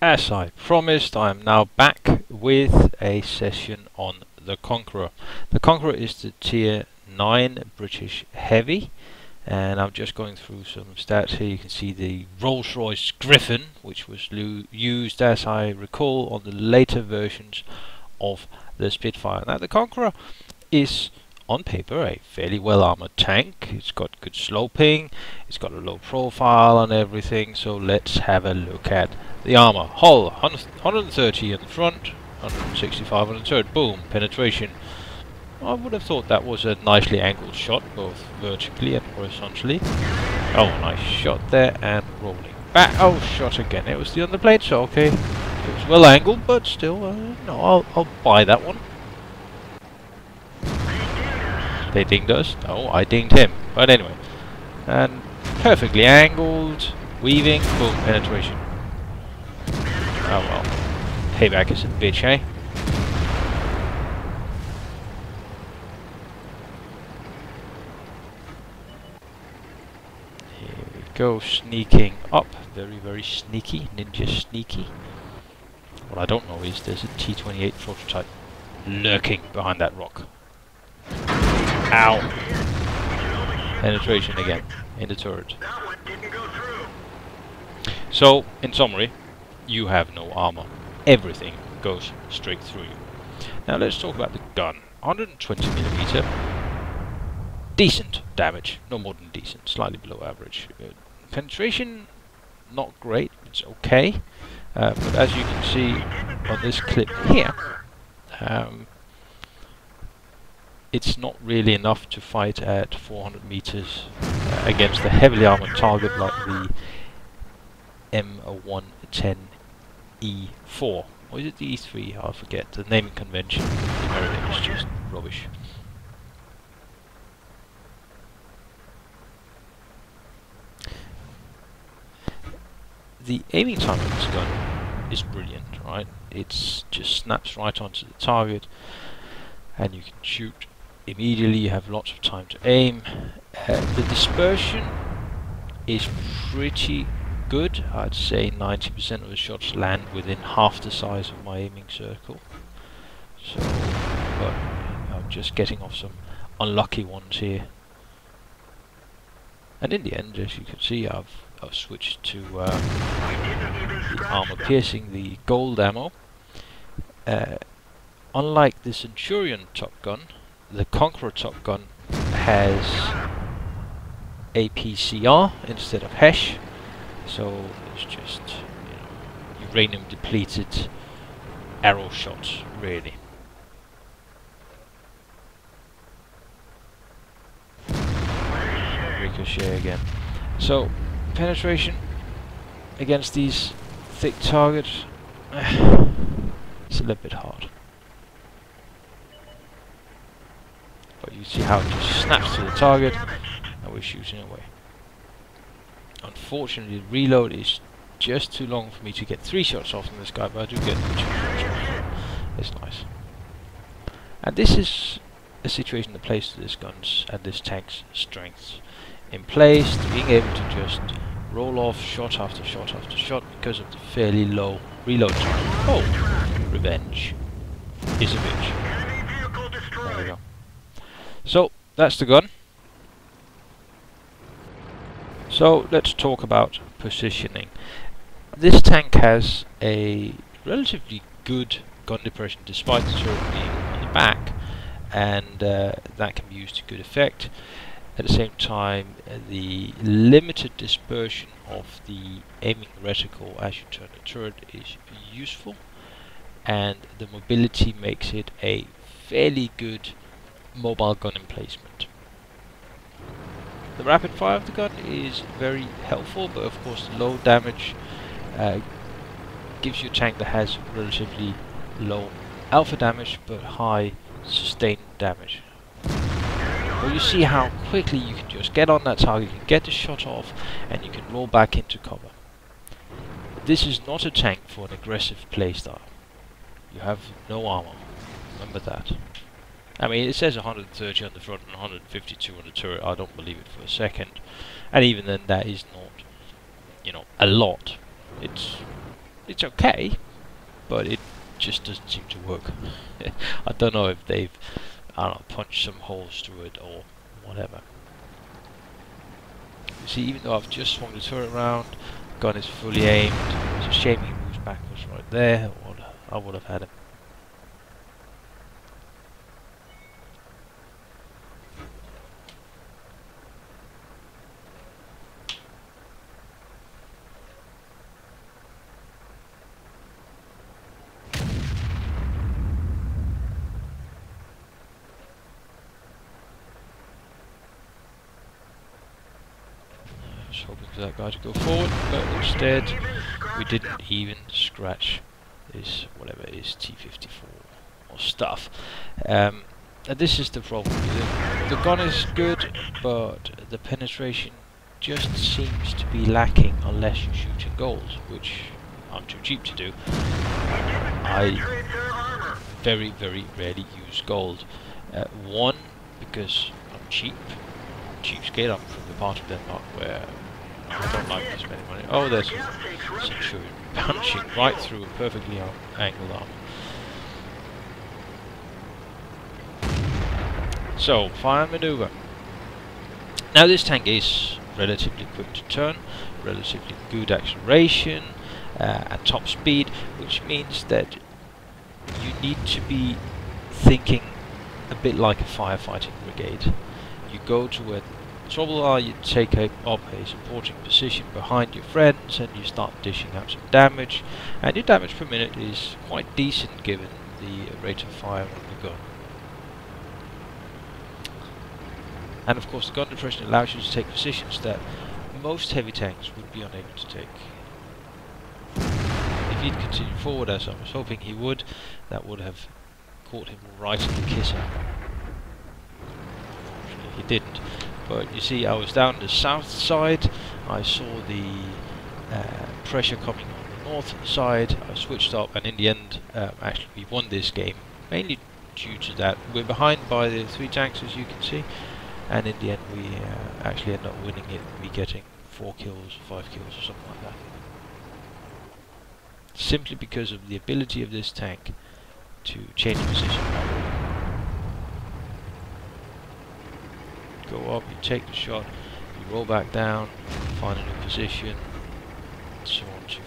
As I promised, I am now back with a session on the Conqueror. The Conqueror is the tier 9 British Heavy, and I'm just going through some stats here. You can see the Rolls-Royce Griffin, which was used, as I recall, on the later versions of the Spitfire. Now, the Conqueror is on paper a fairly well armored tank. It's got good sloping, it's got a low profile and everything, so let's have a look at the armor. Hull 130 in the front, 165 on the turret. Boom, penetration. I would have thought that was a nicely angled shot, both vertically and horizontally. Oh, nice shot there, and rolling back. Oh, shot again. It was the underplate, so okay. It was well angled, but still, no, I'll buy that one. They dinged us. No, I dinged him. But anyway. And perfectly angled. Weaving. Boom. Penetration. Oh well. Payback is a bitch, eh? Here we go. Sneaking up. Very, very sneaky. Ninja sneaky. What I don't know is there's a T-28 prototype lurking behind that rock. Ow! Penetration again in the turret. So, in summary, you have no armor. Everything goes straight through you. Now let's talk about the gun. 120mm. Decent damage. No more than decent. Slightly below average. Penetration, not great. It's okay. But as you can see on this clip here, it's not really enough to fight at 400 meters against a heavily armored target like the M110E4. Or is it the E3? I forget. The naming convention in American is just rubbish. The aiming time of this gun is brilliant, right? It just snaps right onto the target and you can shoot immediately. You have lots of time to aim. The dispersion is pretty good. I'd say 90% of the shots land within half the size of my aiming circle. So, but I'm just getting off some unlucky ones here. And in the end, as you can see, I've switched to the armor piercing, the gold ammo. Unlike the Centurion Top Gun, the Conqueror Top Gun has APCR instead of HESH, so it's just uranium depleted arrow shots, really. Ricochet again. So penetration against these thick targets, it's a little bit hard. But you see how it just snaps to the target and we're shooting away. Unfortunately, the reload is just too long for me to get 3 shots off on this guy, but I do get 2 shots off. It's nice. And this is a situation that plays to this gun's and this tank's strengths. In place, being able to just roll off shot after shot after shot because of the fairly low reload time. Oh, revenge is a bitch. There we go. So, that's the gun. So, let's talk about positioning. This tank has a relatively good gun depression despite the turret being on the back, and that can be used to good effect. At the same time, the limited dispersion of the aiming reticle as you turn the turret is useful, and the mobility makes it a fairly good mobile gun emplacement. The rapid fire of the gun is very helpful, but of course the low damage gives you a tank that has relatively low alpha damage but high sustained damage. Well, you see how quickly you can just get on that target, you can get the shot off, and you can roll back into cover. This is not a tank for an aggressive playstyle. You have no armor, remember that. I mean, it says 130 on the front and 152 on the turret. I don't believe it for a second. And even then, that is not, a lot. It's It's okay, but it just doesn't seem to work. I don't know if they've, I don't know, punched some holes through it or whatever. You see, even though I've just swung the turret around, gun is fully aimed. It's a shame he moves backwards right there, or I would have had him. I was hoping for that guy to go forward, but instead we didn't even scratch this, whatever it is, T-54 or stuff. And this is the problem. The gun is good, but the penetration just seems to be lacking unless you shoot in gold, which I'm too cheap to do. I very, very rarely use gold. One, because I'm cheapskate. I'm from the part of Denmark where I don't like to spend money. Oh, there's a Centurion punching right through a perfectly angled arm. So, fire and maneuver. Now this tank is relatively quick to turn, relatively good acceleration, at top speed, which means that you need to be thinking a bit like a firefighting brigade. You go to where trouble are, you take up a supporting position behind your friends and you start dishing out some damage, and your damage per minute is quite decent given the rate of fire on the gun. And of course the gun depression allows you to take positions that most heavy tanks would be unable to take. If he'd continued forward as I was hoping he would, that would have caught him right in the kisser. Unfortunately he didn't. But you see, I was down the south side, I saw the pressure coming on the north side, I switched up, and in the end actually we won this game, mainly due to that. We're behind by the 3 tanks, as you can see, and in the end we actually end up winning it, we getting 4 kills, 5 kills or something like that. Simply because of the ability of this tank to change position. Go up, you take the shot, you roll back down, find a new position, and so on and so forth.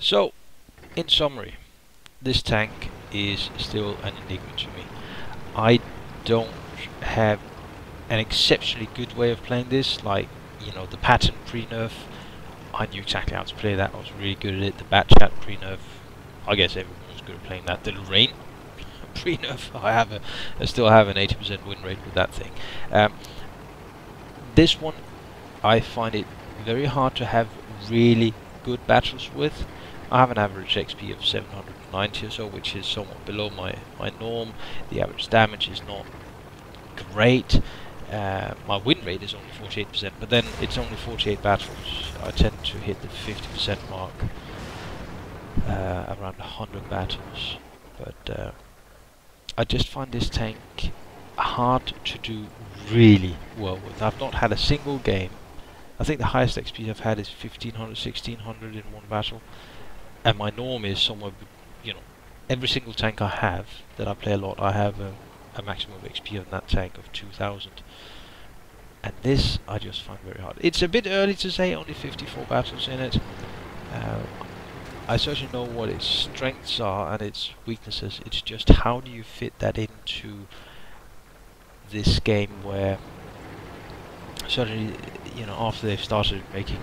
So, in summary, this tank is still an enigma to me. I don't have an exceptionally good way of playing this, like, you know, the pattern pre-nerf. I knew exactly how to play that. I was really good at it. The bat chat pre-nerf, I guess everyone was good at playing that. The rain pre-nerf, I still have an 80% win rate with that thing. This one, I find it very hard to have really good battles with. I have an average XP of 790 or so, which is somewhat below my norm. The average damage is not great. My win rate is only 48%, but then it's only 48 battles. I tend to hit the 50% mark around 100 battles. But I just find this tank hard to do really well with. I've not had a single game. I think the highest XP I've had is 1500, 1600 in one battle. And my norm is somewhere, you know, every single tank I have that I play a lot, I have a maximum XP on that tank of 2000. And this I just find very hard. It's a bit early to say, only 54 battles in it. I certainly know what its strengths are and its weaknesses. It's just how do you fit that into this game where certainly, you know, after they've started making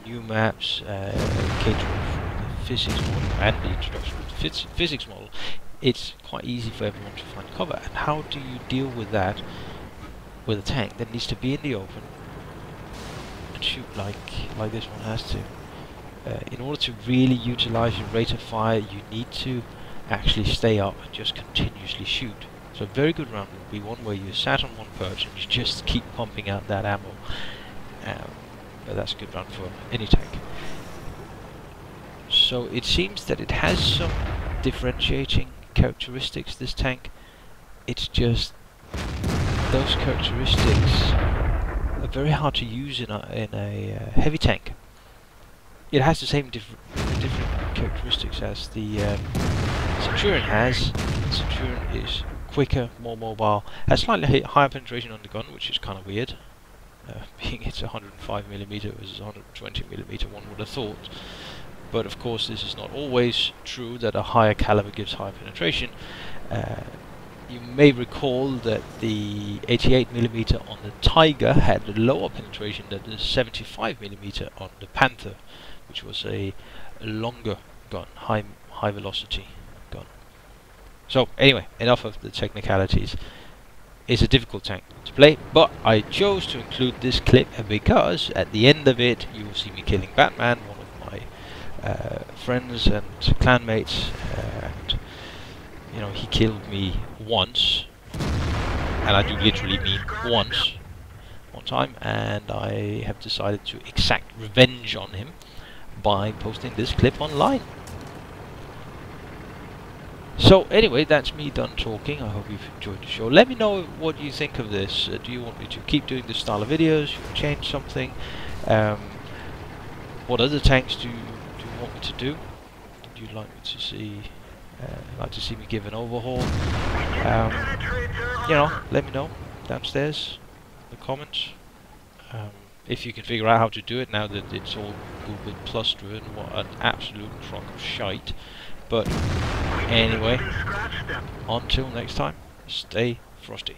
new maps, catering for the physics model and the introduction of the physics model, it's quite easy for everyone to find cover. And how do you deal with that with a tank that needs to be in the open and shoot like this one has to? In order to really utilize your rate of fire, you need to actually stay up and just continuously shoot. So a very good round would be one where you sat on one perch and you just keep pumping out that ammo. But that's a good round for any tank. So it seems that it has some differentiating characteristics, this tank. It's just those characteristics are very hard to use in a heavy tank. It has the same different characteristics as the Centurion has. The Centurion is quicker, more mobile, has slightly higher penetration on the gun, which is kind of weird. Being it's 105mm versus 120mm, one would have thought. But of course this is not always true that a higher caliber gives higher penetration. You may recall that the 88mm on the Tiger had lower penetration than the 75mm on the Panther, which was a longer gun, high velocity gun. So anyway, enough of the technicalities. It's a difficult tank to play, but I chose to include this clip because at the end of it you will see me killing Batman, one of my friends and clanmates, and you know, he killed me once, and I do literally mean once, one time, and I have decided to exact revenge on him by posting this clip online. So anyway, that's me done talking. I hope you've enjoyed the show. Let me know what you think of this. Do you want me to keep doing this style of videos? Should we change something? What other tanks do you want me to do? Would you like me to see me give an overhaul? You know, let me know downstairs in the comments. If you can figure out how to do it now that it's all Google Plus driven. What an absolute crock of shite. But anyway, until next time, stay frosty.